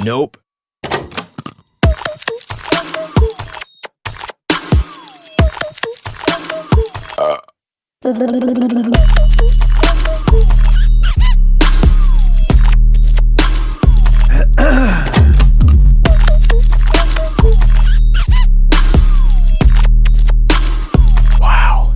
Nope. Wow.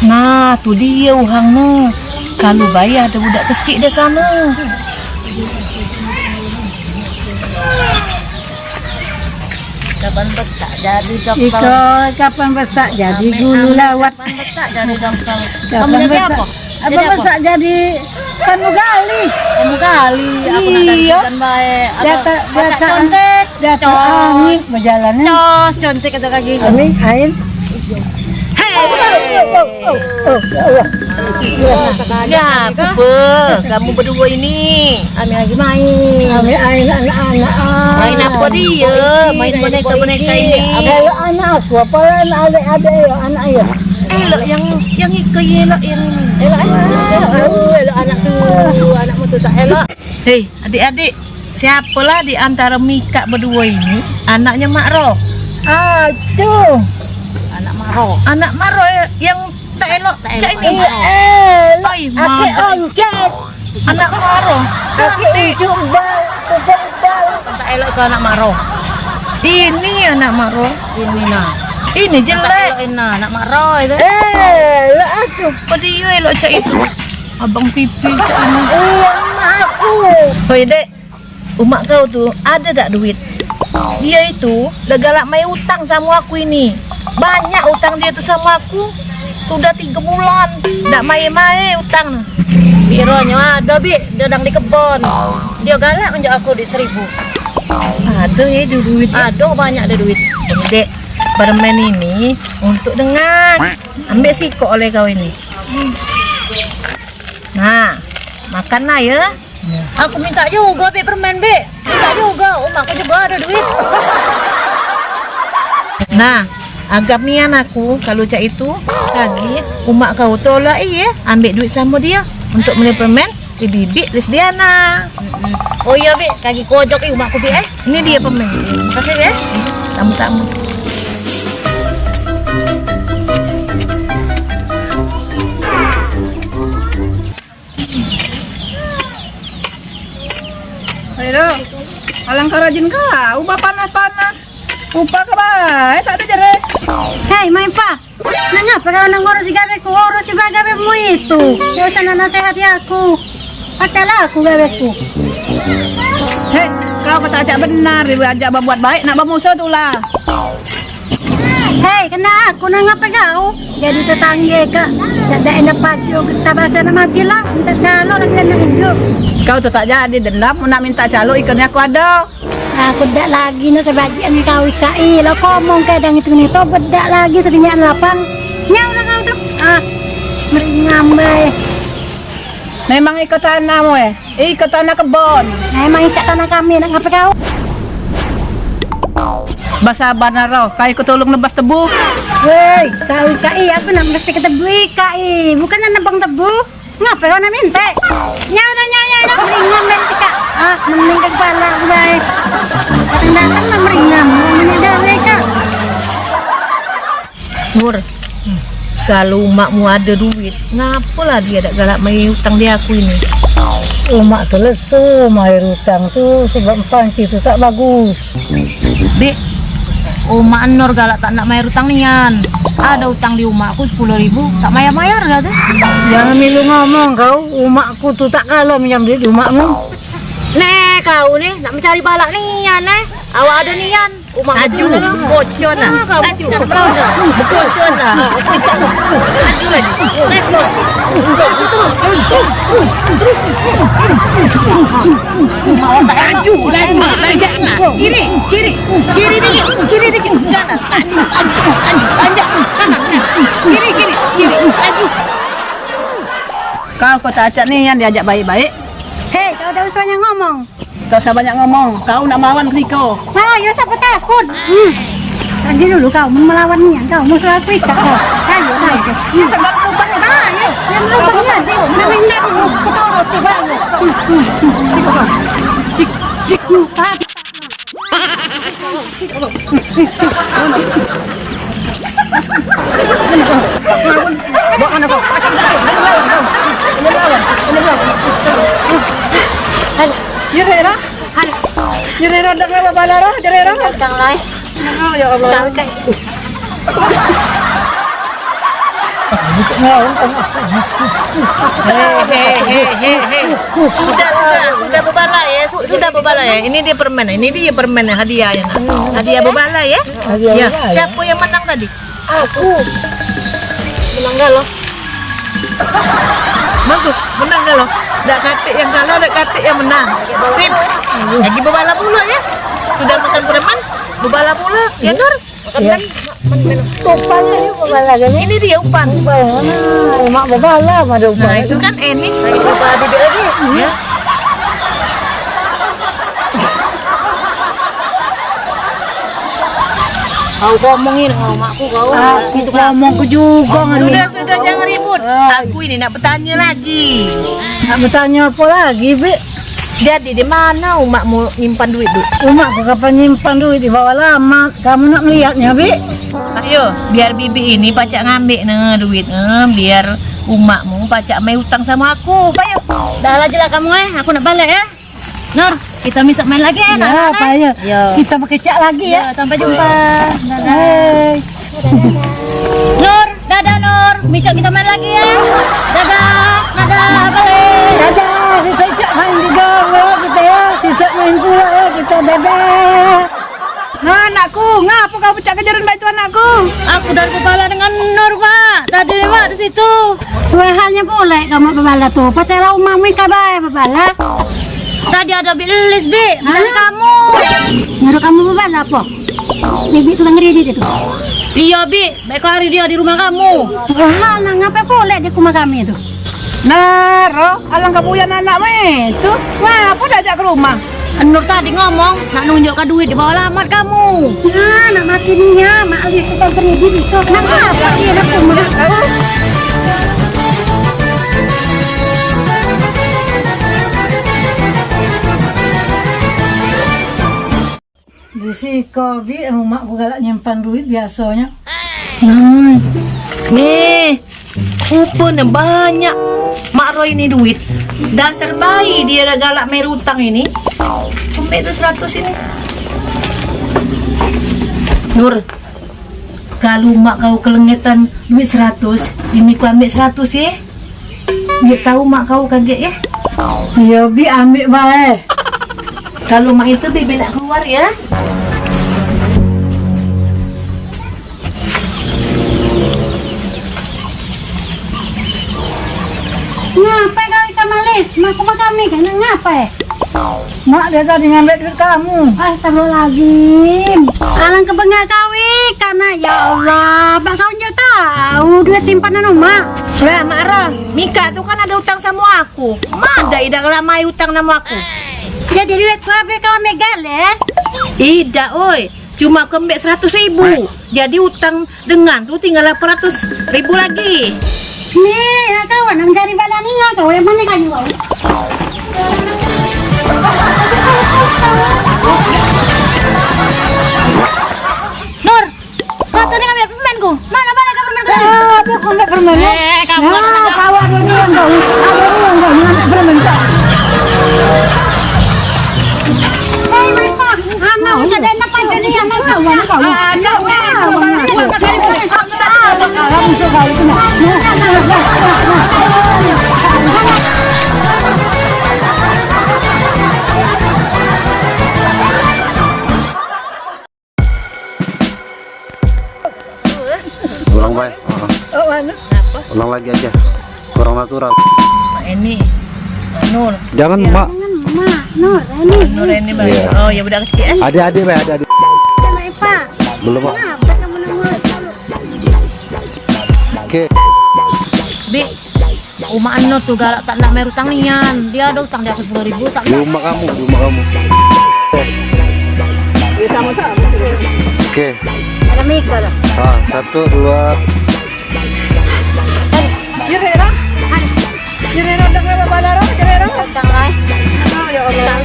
Nah, tu dia uhangnya. Kalau bayar ada budak kecil di sana. Kapan besar jadi dokter? Iko kapan besar jadi gulu lawat. Kapan besar jadi dokter? Kapan Kamu jadi besar? apa? Apa Jadi apa? besar jadi kamu gali? Kamu kali aku nak dari Iya. dan baik. Data data Contek, data angin berjalannya. cos, contek kata kaki. Amin ain. Ya apa? Kamu berdua ini Ami lagi main. Amin ain anak-anak. main apa dia? Main boneka-boneka ini. Ada anak aku apa ada anak ya. Elok yang ike elok yang ini. Elok anak tu, anakmu tu tak elok. Hei, adik-adik, siapalah di antara Mika berdua ini anaknya Mak Ro? Aduh. Anak marah. Anak Mak Ro yang tak elok cak ini. Oi, Aki Mak. oncet. Anak Mak Ro. Aki Cantik. jumbal. Jumbal. Tak elok ke anak marah. Ini anak Mak Ro. Ini nah. Ini Tak jelek. elok ini anak marah itu. Lah aku. Apa dia elok cak itu? Abang pipi cak ini. Mak aku. Hoi dek, umak kau tu ada tak duit? Dia itu galak main utang sama aku ini. Banyak utang dia tu sama aku. Sudah 3 bulan. Tak main-main utang. Bironya ada bi, dia sedang di kebun. Dia galak menjak aku di 1.000. Ada ya duit. Ada banyak ada duit. Dek, permen ini untuk dengan. Ambil sikok oleh kau ini. Nah, makanlah ya. Aku minta juga bi permen bi. Minta juga. Mak aku juga ada duit. Nah, anggap nian aku kalau cak itu kaki umak kau tolak iya ambil duit sama dia untuk beli permen di bibit Lisdiana. Oh iya bi, kaki kojok mak aku bi Ini dia permen. Kasih bi Sama-sama. Ayo, alang karajin ka, ubah panas-panas. Upah ka ba? Sa ada jere. Hei, main pa. Nangapa kau nang ngurus gawe ku, urus si gawe mu itu. Ya sana nasihati aku. Pakalah aku gaweku. Hei, kau kata ajak benar, ajak berbuat baik, nak bermusuh tu lah. Hei, kena aku nang ngapa kau? Jadi tetangga ka. Jadi enak pacu kita bahasa matilah. Minta calo lagi dan hidup. Kau tu tak jadi dendam, nak minta calo ikannya aku ada. Aku dak lagi na sebagian kau ikai. Lo komong kadang itu nih, to bedak lagi sedinyaan lapang. Nyau na kau tu. Meringam bae. Memang ikut tanahmu ikut tanah kebun. Memang ikat tanah kami nak ngapa kau? Basabar naro, kau ikut tolong nebas tebu. Woi, kau ikai aku nak mesti ketemu ikai. Bukan nak nebang tebu. Ngapa kau nak minta? Nyau na meringam bae sikak. Mending ke kepala aku bae. Datang nak meringam, menyedar mereka. Nur, kalau makmu ada duit, ngapalah dia tak galak main utang dia aku ini? Umak tu lesu, main hutang tu sebab panci tu tak bagus. Bi, Mak Nur galak tak nak bayar utang nian. Ada utang di rumah aku 10.000, tak bayar-bayar dah tu. Jangan milu ngomong kau, umakku tu tak kalah minjam duit umakmu. Nek kau ni nak mencari balak nian Awak ada nian. Umak Aju, bocor lah. Aju, bocor lah. Aju lagi. Aju, laju, kiri, kiri dikit, kanan, tanjak, kanan, kiri, aju. Kau tak acak ni yang diajak baik-baik. Hei, kau ada usah banyak ngomong. Kau usah banyak ngomong. Kau nak melawan Riko. Ayo siapa takut? Tadi dulu kau mau melawan Nian, kau mau selalu ikat kau. Ayo, ayo. Ini tempat lubang. Ayo, yang lubangnya di namanya ketorot di bawah. Cik, cik, cik. Jerera? Jerera dak apa balara? Jerera? Kang lai. Oh ya Allah. Sudah berbala ya, sudah berbala ya. Ini dia permen ya, hadiah ya. Hadiah berbala ya. Ya, siapa yang menang tadi? Aku. Menang gak lo? Bagus, menang gak lo? Dak katik yang kalah, dak katik yang menang. Sip. Lagi berbala pula ya. Sudah makan permen, berbala pula. Ya Nur? Makan lagi. Upannya yuk berbala kan? Ini dia umpan. Mak berbala pada upan. Nah itu kan Eni. Lagi berbala bibit lagi. Ya. Kau ngomongin sama makku kau. Aku ngomong ke juga Sudah jangan ribut. Aku ini nak bertanya lagi. Nak bertanya apa lagi, Bi? Jadi di mana umakmu nyimpan duit, Du? Umak kapan nyimpan duit di bawah lama. Kamu nak melihatnya, Bi? Ayo, biar bibi ini pacak ngambil duit, biar umakmu pacak main hutang sama aku. Ayo. Dah lah jelas kamu aku nak balik ya. Nur, kita bisa main lagi ya. Ya, apa ya? Yo. Kita berkecak lagi ya. Sampai jumpa. Dadah. Hey. Nur, dadah Nur. Micak kita main lagi ya. Dadah, dadah, balik. Dadah, sisa main juga ya kita ya. Sisa main pula ya kita dadah. Nah, anakku, ngapa kau pecah kejaran baju anakku? Aku dari Bebala dengan Nur, Pak. Tadi Pak di situ. Sesuai halnya boleh kamu berbala tuh. Pacalah umamu kabar berbala. Tadi ada Bilis, Bi. Dari kamu. Nyuruh kamu berbala apa? Bibi tukang ngeri itu. Iya, Bi. Baik hari dia di rumah kamu. Wah, nah ngapa boleh di rumah kami itu? Nah, Roh, alangkah buyan anakmu itu. Ngapa diajak ke rumah? Nur tadi ngomong nak nunjukkan duit di bawah alamat kamu. Nah, nak mati dia, mak Alis tukang kredit itu. Kenapa dia nak rumah? Di siko Bi, makku galak nyimpan duit biasanya. Nih, kupon banyak. Mak Roy ini duit. Dasar bayi dia dah galak main hutang ini. Sampai itu 100 ini. Nur, kalau mak kau kelengetan duit 100, ini ku ambil 100 ya. Biar tahu mak kau kaget ya. Ya Bi ambil baik. Kalau mak itu bibi nak keluar ya. Ngapain kau ikan malis? Mak rumah kami kan ngapain? Mak dia tadi ngambil duit kamu. Astagfirullahaladzim. Alang kebengak kau karena ya Allah, bak kau nggak tahu duit simpanan mak. Lah mak Roh, Mika tuh kan ada utang sama aku. Mana idak lama utang sama aku. Jadi duit kau habis kau megal ya? Tidak, oi. Cuma aku ambil 100.000. Jadi utang dengan tuh tinggal 800.000 lagi. Nih, kawan nak mencari balania kau yang mana kayu kau? Nur, kau tadi ngambil permenku. Mana balik ke permenku? Aku ambil permen. Kamu kawan ini yang kau. Ada orang kau ngambil permen kau. Hei, mereka. Anak ada nak panjang ni anak kau, anak kau. Anak Ulang baik. Ulang lagi aja. Kurang natural. Ini Nur. Jangan mak. Mak, Nur, ini. Nur ini baru. Iya. Oh ya udah kecil. Adik-adik baik, adik-adik. Kenapa? Belum mak. Kenapa kamu nangis? Oke. Bi, Uma Anur tuh galak tak nak bayar utang nian. Dia ada utang di aku 10.000 tak Di rumah kamu, di rumah kamu. Oke. Ada mikir lah. Ah, 1, 2. Jerera. Jerera dengan apa balaro? Jerera. Utang lah. Oh ya Allah.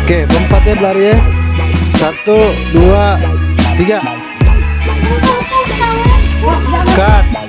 Oke, berempat ya berlari ya. 1, 2, 3. Cut.